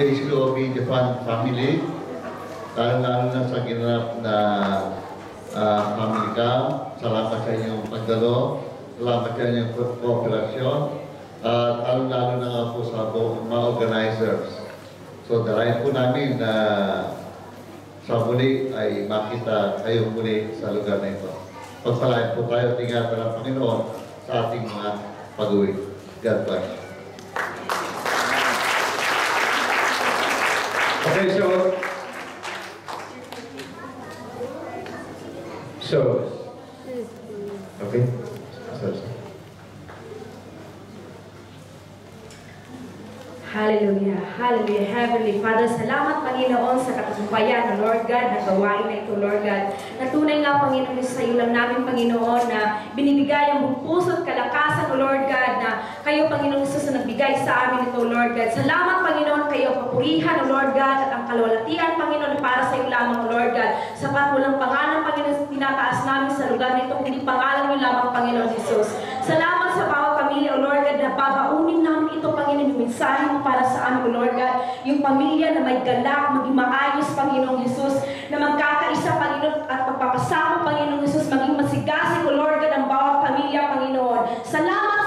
JCOB Defund family, lalo na sa ginanap na family camp. Salamat sa inyong pagdalo, salamat sa inyong kooperasyon, at lalo na nga po sa mga organizers. So, darayan po namin na sa muli ay makita kayo muli sa lugar na ito. Pagpalain po tayo, tingnan ng Panginoon sa ating mga pag-uwi. God bless. Okay, okay. Hallelujah. Hallelujah. Heavenly Father, salamat Panginoon sa katagumpayan na Lord God, na gawain na ito Lord God. Natunay nga Panginoon sa iyo lang namin Panginoon na binibigay ang buong puso at kalakasan o Lord God na kayo Panginoon Jesus na nagbigay sa amin ito Lord God. Salamat Panginoon kayo papurihan o Lord God at ang kalwalatian Panginoon para sa iyo lamang o Lord God. Sapat walang pangalan Panginoon tinataas namin sa lugar na ito, hindi pangalan mo lamang Panginoon Jesus. Salamat sa bawat pamilya o Lord God na babaunin namin ito Panginoon yung mensahe mo para sa amin, Lord God, yung pamilya na may galak, maging maayos, Panginoong Jesus, na magkakaisa, Panginoon, at magpapasama, Panginoong Jesus, maging masigasig, Lord God, ang bawat pamilya, Panginoon. Salamat